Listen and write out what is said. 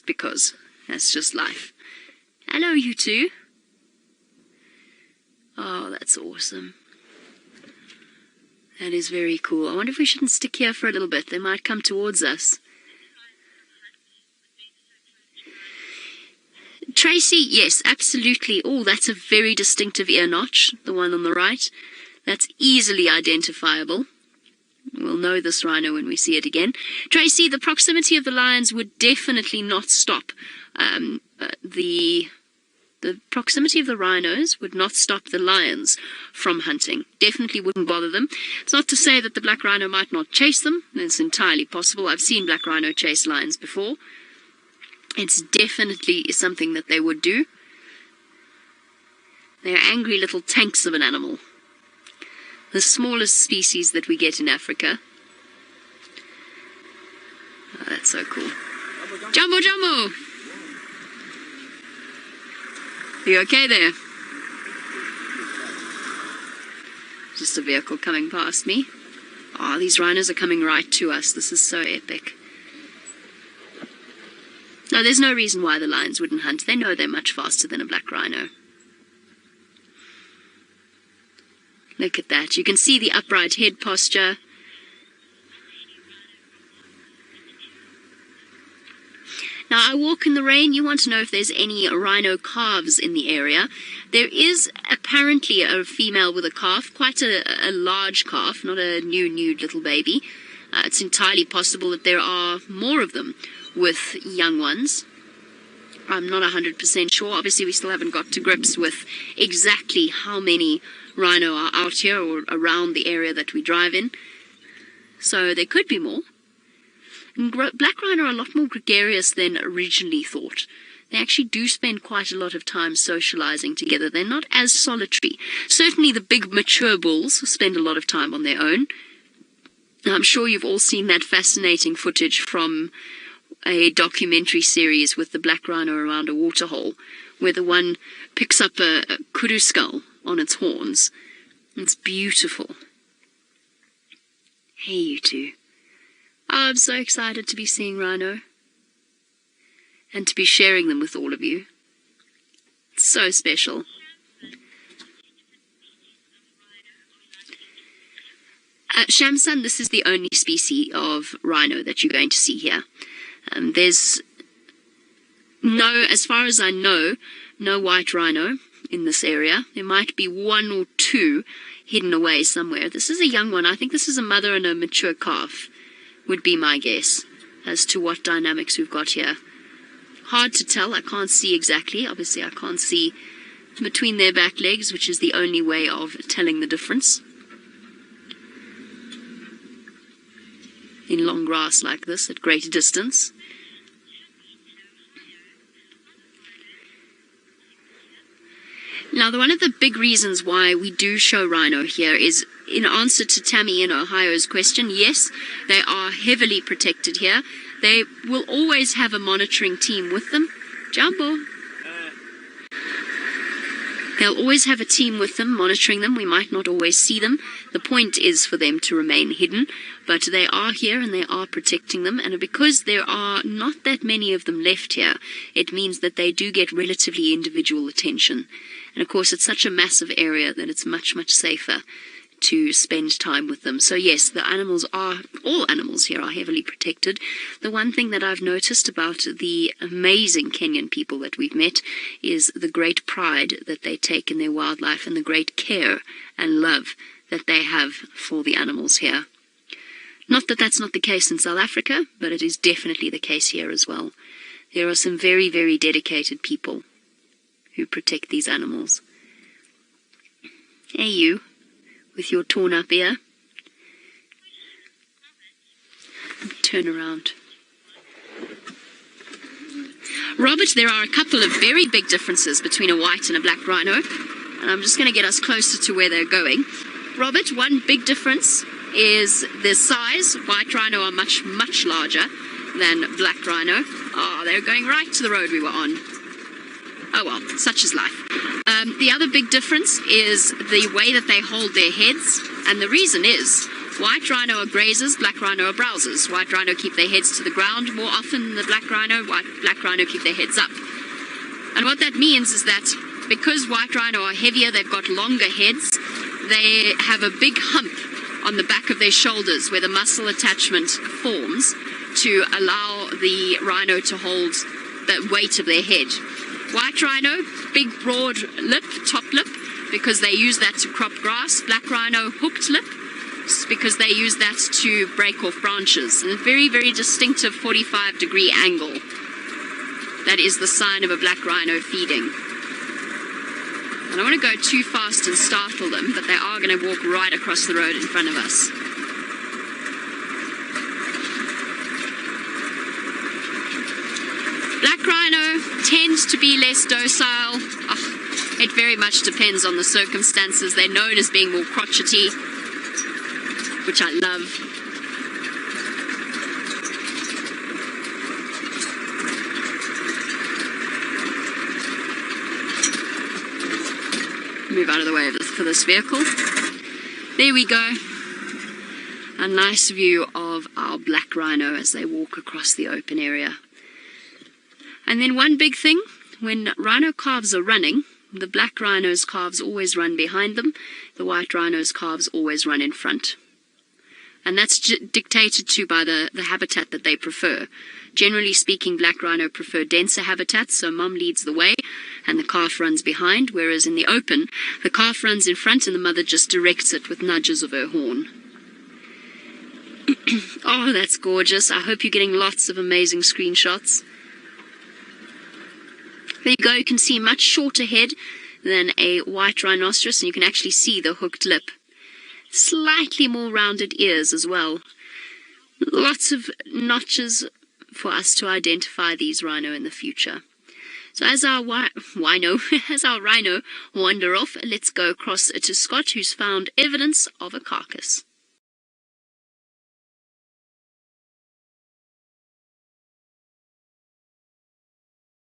because that's just life. Hello, you two. Oh, that's awesome. That is very cool. I wonder if we shouldn't stick here for a little bit. They might come towards us. Tracy, yes, absolutely. Oh, that's a very distinctive ear notch, the one on the right. That's easily identifiable. We'll know this rhino when we see it again. Tracy, the proximity of the lions would definitely not stop. The proximity of the rhinos would not stop the lions from hunting. Definitely wouldn't bother them. It's not to say that the black rhino might not chase them. It's entirely possible. I've seen black rhino chase lions before. It's definitely something that they would do. They're angry little tanks of an animal. The smallest species that we get in Africa. Oh, that's so cool. Jumbo, Jumbo! You okay there? Just a vehicle coming past me. Oh, these rhinos are coming right to us. This is so epic. No, there's no reason why the lions wouldn't hunt. They know they're much faster than a black rhino. Look at that. You can see the upright head posture. Now, I walk in the rain. You want to know if there's any rhino calves in the area. There is apparently a female with a calf, quite a large calf, not a nude little baby. It's entirely possible that there are more of them with young ones. I'm not 100% sure. Obviously, we still haven't got to grips with exactly how many rhino are out here or around the area that we drive in. So there could be more. And black rhino are a lot more gregarious than originally thought. They actually do spend quite a lot of time socializing together. They're not as solitary. Certainly the big mature bulls spend a lot of time on their own. I'm sure you've all seen that fascinating footage from a documentary series with the black rhino around a waterhole, where the one picks up a kudu skull on its horns. It's beautiful. Hey, you two. Oh, I'm so excited to be seeing rhino and to be sharing them with all of you. It's so special. Shamsun, this is the only species of rhino that you're going to see here. There's no, as far as I know, no white rhino in this area. There might be one or two hidden away somewhere. This is a young one. I think this is a mother and a mature calf, would be my guess as to what dynamics we've got here. Hard to tell. I can't see exactly. Obviously, I can't see between their back legs, which is the only way of telling the difference. In long grass like this, at great distance. Now, one of the big reasons why we do show rhino here is in answer to Tammy in Ohio's question. Yes, they are heavily protected here. They will always have a monitoring team with them. Jumbo. They'll always have a team with them, monitoring them. We might not always see them. The point is for them to remain hidden, but they are here and they are protecting them. And because there are not that many of them left here, it means that they do get relatively individual attention. And of course, it's such a massive area that it's much, much safer to spend time with them. So yes, all animals here are heavily protected. The one thing that I've noticed about the amazing Kenyan people that we've met is the great pride that they take in their wildlife and the great care and love that they have for the animals here. Not that that's not the case in South Africa, but it is definitely the case here as well. There are some very, very dedicated people who protect these animals. Hey, you. With your torn up ear. Turn around. Robert, there are a couple of very big differences between a white and a black rhino. And I'm just going to get us closer to where they're going. Robert, one big difference is the size. White rhino are much, much larger than black rhino. Oh, they're going right to the road we were on. Oh well, such is life. The other big difference is the way that they hold their heads, and the reason is White rhino are grazers, black rhino are browsers. White rhino keep their heads to the ground more often than the black rhino. Black rhino keep their heads up. And what that means is that because white rhino are heavier, they've got longer heads, they have a big hump on the back of their shoulders where the muscle attachment forms to allow the rhino to hold the weight of their head. White rhino, big broad lip, top lip, because they use that to crop grass. Black rhino, hooked lip, because they use that to break off branches. And a very, very distinctive 45-degree angle. That is the sign of a black rhino feeding. I don't want to go too fast and startle them, but they are going to walk right across the road in front of us. Black rhino tends to be less docile. It very much depends on the circumstances. They're known as being more crotchety, which I love. Move out of the way for this vehicle. There we go. A nice view of our black rhino as they walk across the open area. And then one big thing, when rhino calves are running, the black rhino's calves always run behind them, the white rhino's calves always run in front. And that's dictated to by the habitat that they prefer. Generally speaking, black rhino prefer denser habitats, so mum leads the way and the calf runs behind, whereas in the open, the calf runs in front and the mother just directs it with nudges of her horn. Oh, that's gorgeous. I hope you're getting lots of amazing screenshots. There you go, you can see much shorter head than a white rhinoceros, and you can actually see the hooked lip. Slightly more rounded ears as well. Lots of notches for us to identify these rhino in the future. So as our rhino wander off, let's go across to Scott, who's found evidence of a carcass.